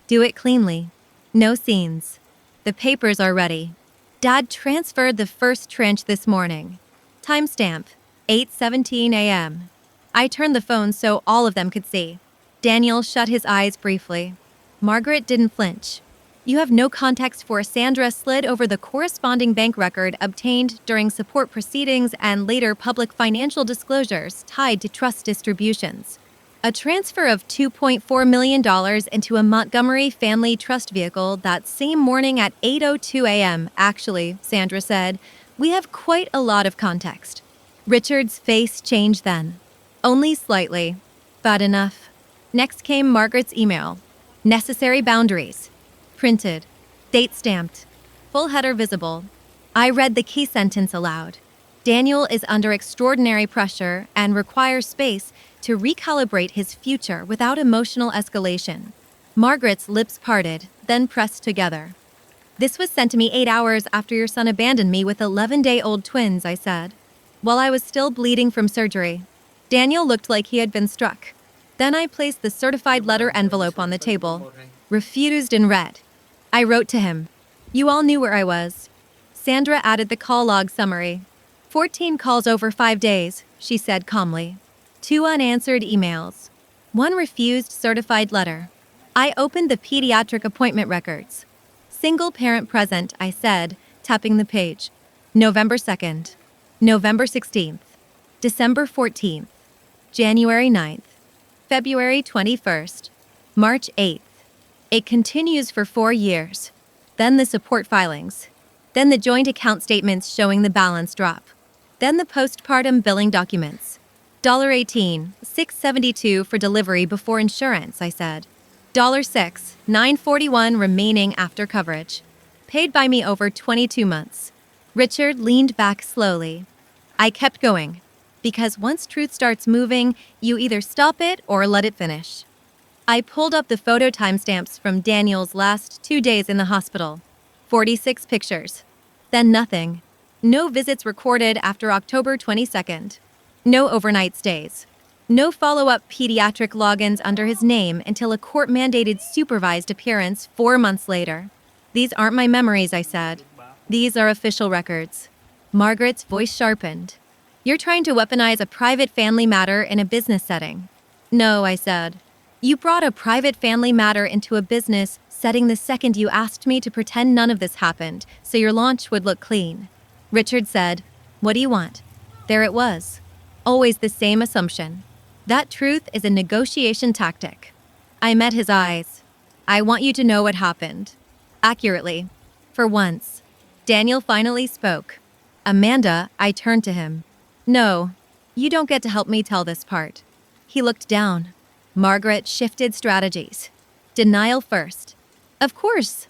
A: Do it cleanly. No scenes. The papers are ready. Dad transferred the first tranche this morning. Timestamp, 8:17 a.m. I turned the phone so all of them could see. Daniel shut his eyes briefly. Margaret didn't flinch. You have no context for Sandra slid over the corresponding bank record obtained during support proceedings and later public financial disclosures tied to trust distributions. A transfer of $2.4 million into a Montgomery family trust vehicle that same morning at 8:02 a.m. Actually, Sandra said, we have quite a lot of context. Richard's face changed then. Only slightly. But enough. Next came Margaret's email. Necessary boundaries. Printed. Date stamped. Full header visible. I read the key sentence aloud. Daniel is under extraordinary pressure and requires space to recalibrate his future without emotional escalation. Margaret's lips parted, then pressed together. This was sent to me 8 hours after your son abandoned me with 11-day-old twins, I said. While I was still bleeding from surgery. Daniel looked like he had been struck. Then I placed the certified letter envelope on the table. Refused and read. I wrote to him. You all knew where I was. Sandra added the call log summary. 14 calls over 5 days, she said calmly. 2 unanswered emails. 1 refused certified letter. I opened the pediatric appointment records. Single parent present, I said, tapping the page. November 2nd. November 16th. December 14th. January 9th. February 21st. March 8th. It continues for 4 years. Then the support filings. Then the joint account statements showing the balance drop. Then the postpartum billing documents. $18, $6.72 for delivery before insurance, I said. $6, $9.41 remaining after coverage. Paid by me over 22 months. Richard leaned back slowly. I kept going. Because once truth starts moving, you either stop it or let it finish. I pulled up the photo timestamps from Daniel's last 2 days in the hospital. 46 pictures. Then nothing. No visits recorded after October 22nd. No overnight stays. No follow-up pediatric logins under his name until a court-mandated supervised appearance 4 months later. These aren't my memories, I said. These are official records. Margaret's voice sharpened. You're trying to weaponize a private family matter in a business setting. No, I said. You brought a private family matter into a business setting the second you asked me to pretend none of this happened, so your launch would look clean. Richard said, "What do you want?" There it was. Always the same assumption. That truth is a negotiation tactic. I met his eyes. I want you to know what happened. Accurately. For once. Daniel finally spoke. Amanda, I turned to him. No, you don't get to help me tell this part. He looked down. Margaret shifted strategies. Denial first. Of course.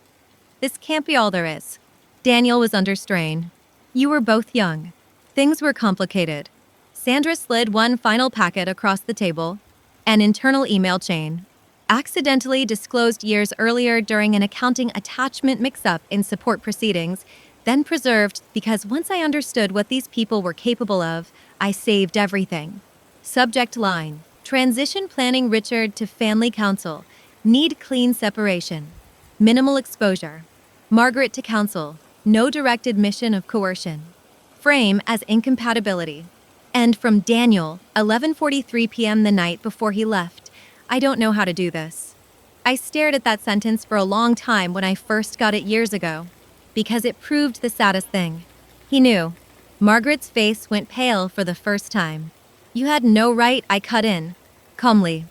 A: This can't be all there is. Daniel was under strain. You were both young. Things were complicated. Sandra slid one final packet across the table. An internal email chain. Accidentally disclosed years earlier during an accounting attachment mix-up in support proceedings, then preserved because once I understood what these people were capable of, I saved everything. Subject line. Transition planning Richard to family counsel. Need clean separation. Minimal exposure. Margaret to counsel. No direct admission of coercion. Frame as incompatibility. And from Daniel, 11:43 p.m. the night before he left. I don't know how to do this. I stared at that sentence for a long time when I first got it years ago, because it proved the saddest thing. He knew. Margaret's face went pale for the first time. You had no right, I cut in. Calmly.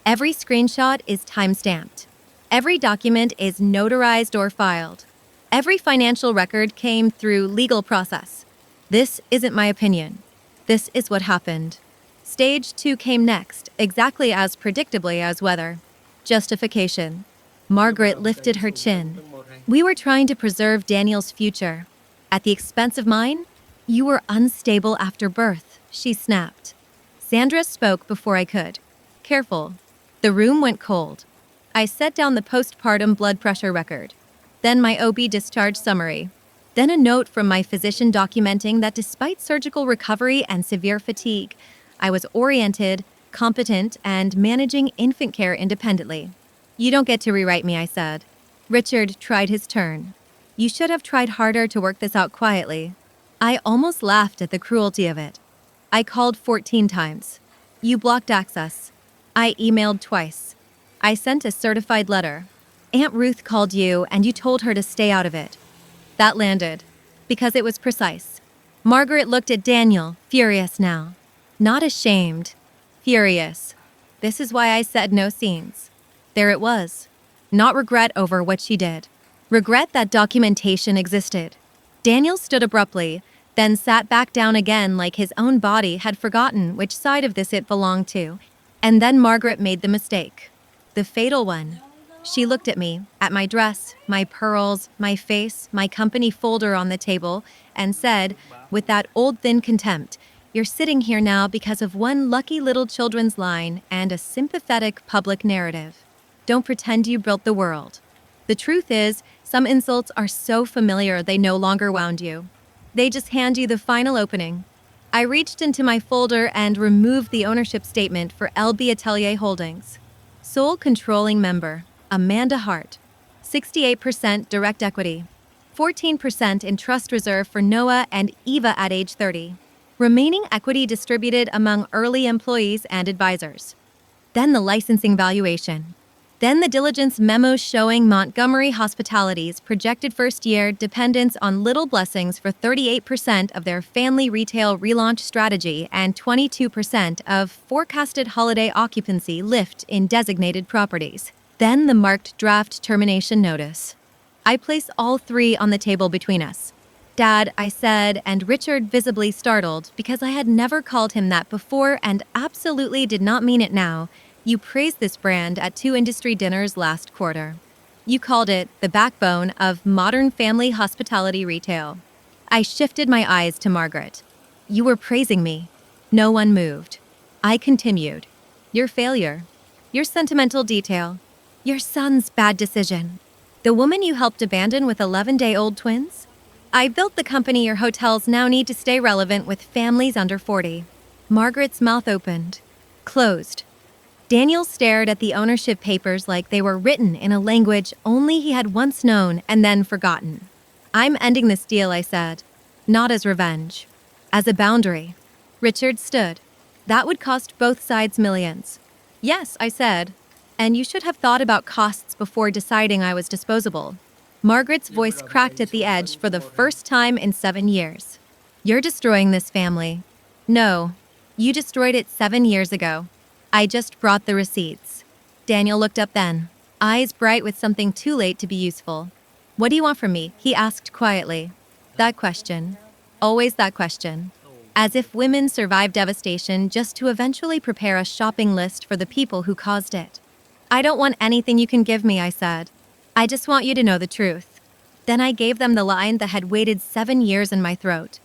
A: Every screenshot is time-stamped. Every document is notarized or filed. Every financial record came through legal process. This isn't my opinion. This is what happened. Stage 2 came next, exactly as predictably as weather. Justification. Margaret lifted her chin. We were trying to preserve Daniel's future. At the expense of mine? You were unstable after birth, she snapped. Sandra spoke before I could. Careful. The room went cold. I set down the postpartum blood pressure record. Then my OB discharge summary. Then a note from my physician documenting that despite surgical recovery and severe fatigue, I was oriented, competent, and managing infant care independently. You don't get to rewrite me, I said. Richard tried his turn. You should have tried harder to work this out quietly. I almost laughed at the cruelty of it. I called 14 times. You blocked access. I emailed twice. I sent a certified letter. Aunt Ruth called you and you told her to stay out of it. That landed. Because it was precise. Margaret looked at Daniel, furious now. Not ashamed. Furious. This is why I said no scenes. There it was. Not regret over what she did. Regret that documentation existed. Daniel stood abruptly, then sat back down again like his own body had forgotten which side of this it belonged to. And then Margaret made the mistake. The fatal one. She looked at me, at my dress, my pearls, my face, my company folder on the table, and said, with that old thin contempt, "You're sitting here now because of one lucky little children's line and a sympathetic public narrative. Don't pretend you built the world. The truth is, some insults are so familiar they no longer wound you. They just hand you the final opening." I reached into my folder and removed the ownership statement for LB Atelier Holdings. Sole controlling member, Amanda Hart. 68% direct equity. 14% in trust reserve for Noah and Eva at age 30. Remaining equity distributed among early employees and advisors. Then the licensing valuation. Then the diligence memos showing Montgomery Hospitality's projected first-year dependence on Little Blessings for 38% of their family retail relaunch strategy and 22% of forecasted holiday occupancy lift in designated properties. Then the marked draft termination notice. I place all three on the table between us. Dad, I said, and Richard visibly startled because I had never called him that before and absolutely did not mean it now. You praised this brand at 2 industry dinners last quarter. You called it the backbone of modern family hospitality retail. I shifted my eyes to Margaret. You were praising me. No one moved. I continued. Your failure. Your sentimental detail. Your son's bad decision. The woman you helped abandon with 11-day-old twins? I built the company your hotels now need to stay relevant with families under 40. Margaret's mouth opened, closed. Daniel stared at the ownership papers like they were written in a language only he had once known and then forgotten. I'm ending this deal, I said. Not as revenge. As a boundary. Richard stood. That would cost both sides millions. Yes, I said. And you should have thought about costs before deciding I was disposable. Margaret's voice cracked at the edge for the first time in 7 years. You're destroying this family. No, you destroyed it 7 years ago. I just brought the receipts. Daniel looked up then, eyes bright with something too late to be useful. What do you want from me? He asked quietly. That question. Always that question. As if women survive devastation just to eventually prepare a shopping list for the people who caused it. I don't want anything you can give me, I said. I just want you to know the truth. Then I gave them the line that had waited 7 years in my throat.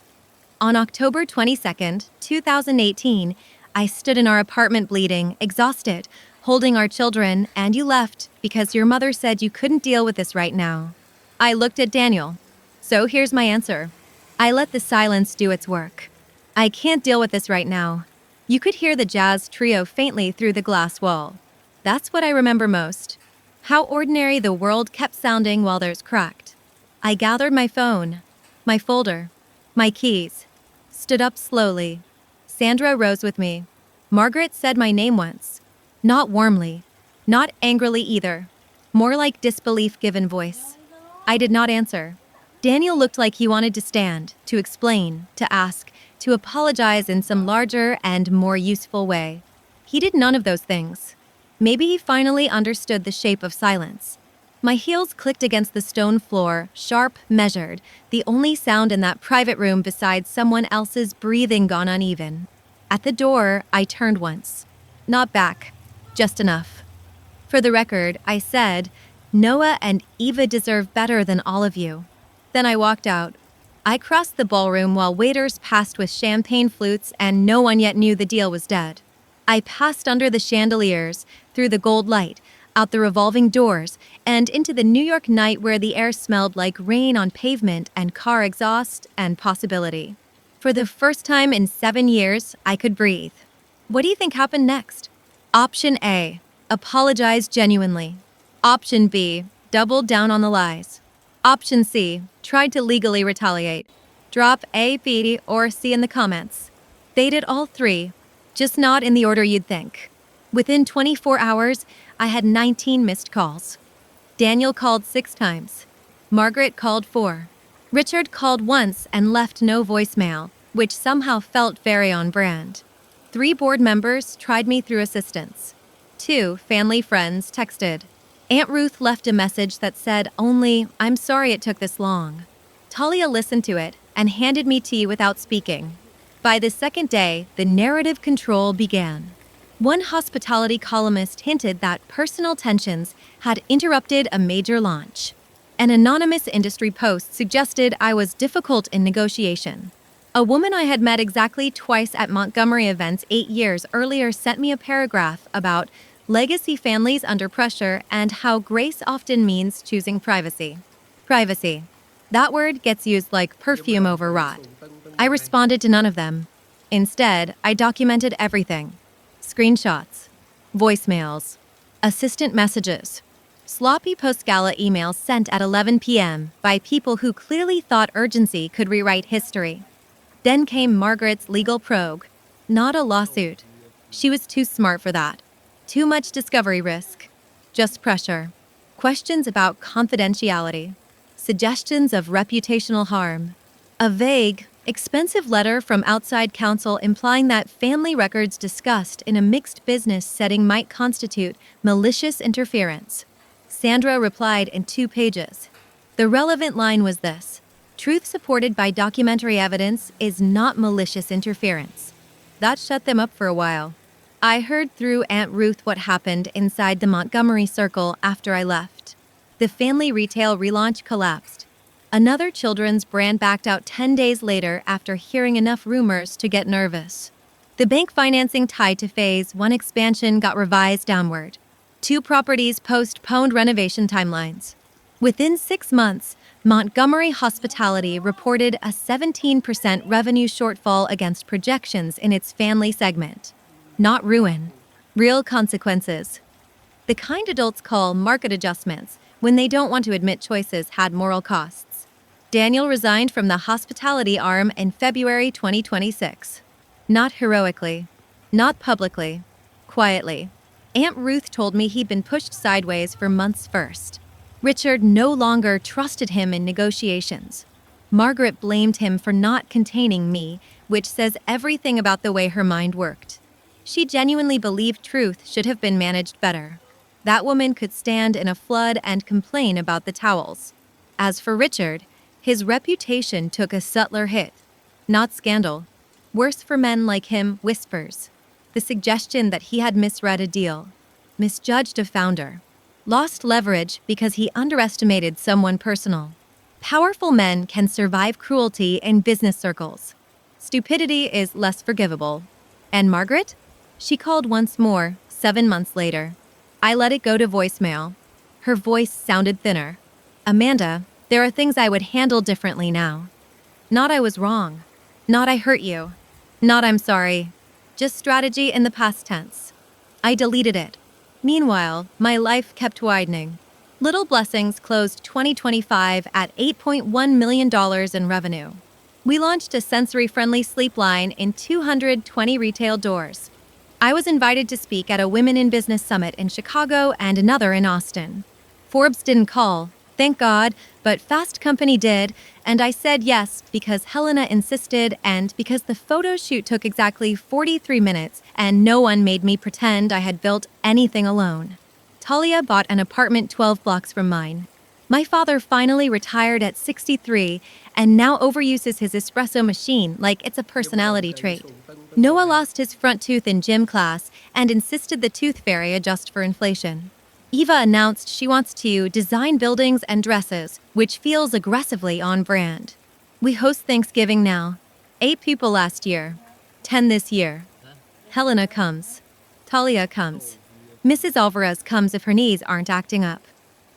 A: On October 22nd, 2018, I stood in our apartment bleeding, exhausted, holding our children, and you left because your mother said you couldn't deal with this right now. I looked at Daniel. So here's my answer. I let the silence do its work. I can't deal with this right now. You could hear the jazz trio faintly through the glass wall. That's what I remember most. How ordinary the world kept sounding while there's cracked. I gathered my phone, my folder, my keys, stood up slowly. Sandra rose with me. Margaret said my name once. Not warmly, not angrily either. More like disbelief given voice. I did not answer. Daniel looked like he wanted to stand, to explain, to ask, to apologize in some larger and more useful way. He did none of those things. Maybe he finally understood the shape of silence. My heels clicked against the stone floor, sharp, measured, the only sound in that private room besides someone else's breathing gone uneven. At the door, I turned once. Not back, just enough. For the record, I said, Noah and Eva deserve better than all of you. Then I walked out. I crossed the ballroom while waiters passed with champagne flutes and no one yet knew the deal was dead. I passed under the chandeliers, through the gold light, out the revolving doors, and into the New York night where the air smelled like rain on pavement and car exhaust and possibility. For the first time in 7 years, I could breathe. What do you think happened next? Option A, apologize genuinely. Option B, doubled down on the lies. Option C, tried to legally retaliate. Drop A, B, or C in the comments. They did all three, just not in the order you'd think. Within 24 hours, I had 19 missed calls. Daniel called 6 times. Margaret called 4. Richard called once and left no voicemail, which somehow felt very on brand. 3 board members tried me through assistance. 2 family friends texted. Aunt Ruth left a message that said only, I'm sorry it took this long. Talia listened to it and handed me tea without speaking. By the second day, the narrative control began. One hospitality columnist hinted that personal tensions had interrupted a major launch. An anonymous industry post suggested I was difficult in negotiation. A woman I had met exactly twice at Montgomery events 8 years earlier sent me a paragraph about legacy families under pressure and how grace often means choosing privacy. Privacy. That word gets used like perfume over rot. I responded to none of them. Instead, I documented everything. Screenshots, voicemails, assistant messages, sloppy post-gala emails sent at 11 p.m. by people who clearly thought urgency could rewrite history. Then came Margaret's legal probe. Not a lawsuit. She was too smart for that. Too much discovery risk. Just pressure. Questions about confidentiality. Suggestions of reputational harm. A vague, expensive letter from outside counsel implying that family records discussed in a mixed business setting might constitute malicious interference. Sandra replied in 2 pages. The relevant line was this: truth supported by documentary evidence is not malicious interference. That shut them up for a while. I heard through Aunt Ruth what happened inside the Montgomery circle after I left. The family retail relaunch collapsed. Another children's brand backed out 10 days later after hearing enough rumors to get nervous. The bank financing tied to Phase 1 expansion got revised downward. 2 properties postponed renovation timelines. Within 6 months, Montgomery Hospitality reported a 17% revenue shortfall against projections in its family segment. Not ruin. Real consequences. The kind adults call market adjustments when they don't want to admit choices had moral costs. Daniel resigned from the hospitality arm in February 2026. Not heroically. Not publicly. Quietly. Aunt Ruth told me he'd been pushed sideways for months first. Richard no longer trusted him in negotiations. Margaret blamed him for not containing me, which says everything about the way her mind worked. She genuinely believed truth should have been managed better. That woman could stand in a flood and complain about the towels. As for Richard, his reputation took a subtler hit. Not scandal. Worse for men like him, whispers. The suggestion that he had misread a deal. Misjudged a founder. Lost leverage because he underestimated someone personal. Powerful men can survive cruelty in business circles. Stupidity is less forgivable. And Margaret? She called once more, 7 months later. I let it go to voicemail. Her voice sounded thinner. Amanda, there are things I would handle differently now. Not I was wrong. Not I hurt you. Not I'm sorry. Just strategy in the past tense. I deleted it. Meanwhile, my life kept widening. Little Blessings closed 2025 at $8.1 million in revenue. We launched a sensory-friendly sleep line in 220 retail doors. I was invited to speak at a Women in Business Summit in Chicago and another in Austin. Forbes didn't call, thank God, but Fast Company did, and I said yes because Helena insisted and because the photo shoot took exactly 43 minutes and no one made me pretend I had built anything alone. Talia bought an apartment 12 blocks from mine. My father finally retired at 63 and now overuses his espresso machine like it's a personality trait. Noah lost his front tooth in gym class and insisted the tooth fairy adjust for inflation. Eva announced she wants to design buildings and dresses, which feels aggressively on brand. We host Thanksgiving now. 8 people last year. 10 this year. Helena comes. Talia comes. Mrs. Alvarez comes if her knees aren't acting up.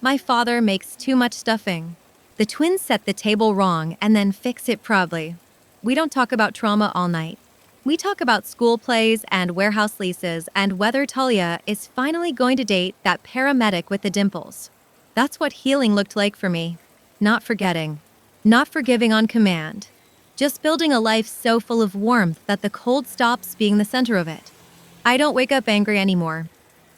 A: My father makes too much stuffing. The twins set the table wrong and then fix it proudly. We don't talk about trauma all night. We talk about school plays and warehouse leases and whether Talia is finally going to date that paramedic with the dimples. That's what healing looked like for me. Not forgetting. Not forgiving on command. Just building a life so full of warmth that the cold stops being the center of it. I don't wake up angry anymore.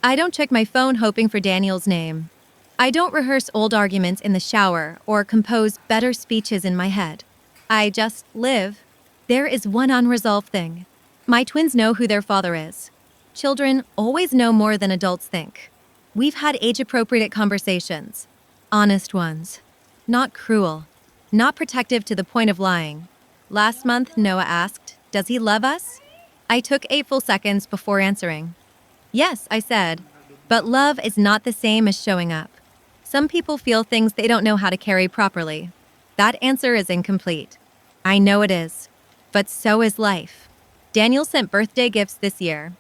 A: I don't check my phone hoping for Daniel's name. I don't rehearse old arguments in the shower or compose better speeches in my head. I just live. There is one unresolved thing. My twins know who their father is. Children always know more than adults think. We've had age-appropriate conversations. Honest ones. Not cruel. Not protective to the point of lying. Last month, Noah asked, "Does he love us?" I took 8 full seconds before answering. Yes, I said. But love is not the same as showing up. Some people feel things they don't know how to carry properly. That answer is incomplete. I know it is. But so is life. Daniel sent birthday gifts this year.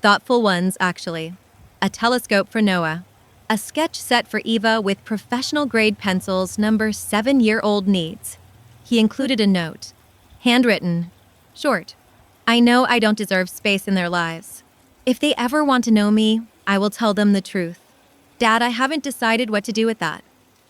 A: Thoughtful ones, actually. A telescope for Noah. A sketch set for Eva with professional-grade pencils number 7-year-old needs. He included a note. Handwritten. Short. I know I don't deserve space in their lives. If they ever want to know me, I will tell them the truth. Dad, I haven't decided what to do with that.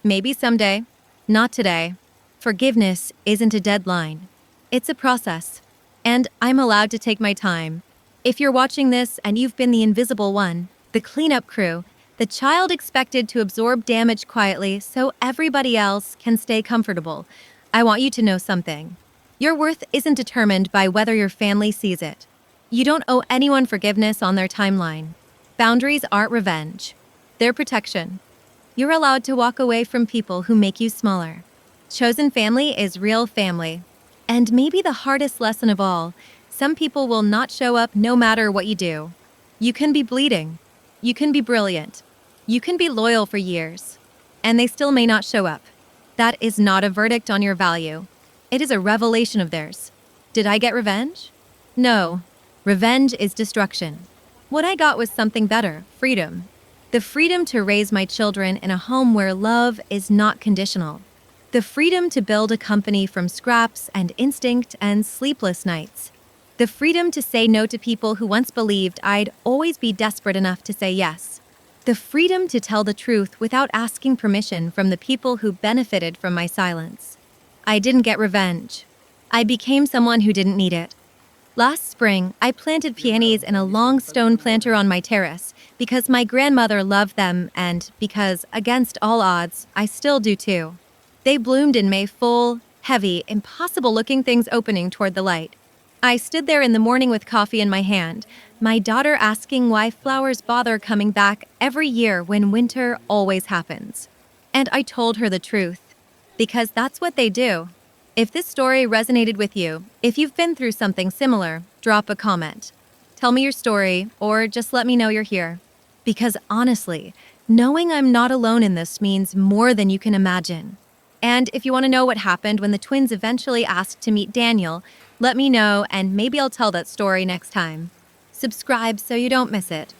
A: Maybe someday. Not today. Forgiveness isn't a deadline. It's a process. And I'm allowed to take my time. If you're watching this and you've been the invisible one, the cleanup crew, the child expected to absorb damage quietly so everybody else can stay comfortable, I want you to know something. Your worth isn't determined by whether your family sees it. You don't owe anyone forgiveness on their timeline. Boundaries aren't revenge. They're protection. You're allowed to walk away from people who make you smaller. Chosen family is real family. And maybe the hardest lesson of all, some people will not show up no matter what you do. You can be bleeding. You can be brilliant. You can be loyal for years. And they still may not show up. That is not a verdict on your value. It is a revelation of theirs. Did I get revenge? No. Revenge is destruction. What I got was something better, freedom. The freedom to raise my children in a home where love is not conditional. The freedom to build a company from scraps and instinct and sleepless nights. The freedom to say no to people who once believed I'd always be desperate enough to say yes. The freedom to tell the truth without asking permission from the people who benefited from my silence. I didn't get revenge. I became someone who didn't need it. Last spring, I planted peonies in a long stone planter on my terrace because my grandmother loved them and because, against all odds, I still do too. They bloomed in May, full, heavy, impossible-looking things opening toward the light. I stood there in the morning with coffee in my hand, my daughter asking why flowers bother coming back every year when winter always happens. And I told her the truth, because that's what they do. If this story resonated with you, if you've been through something similar, drop a comment. Tell me your story, or just let me know you're here. Because honestly, knowing I'm not alone in this means more than you can imagine. And if you want to know what happened when the twins eventually asked to meet Daniel, let me know and maybe I'll tell that story next time. Subscribe so you don't miss it.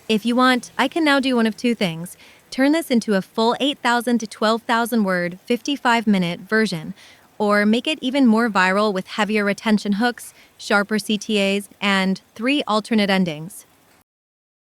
A: If you want, I can now do one of two things. Turn this into a full 8,000 to 12,000 word, 55-minute version, or make it even more viral with heavier retention hooks, sharper CTAs, and 3 alternate endings.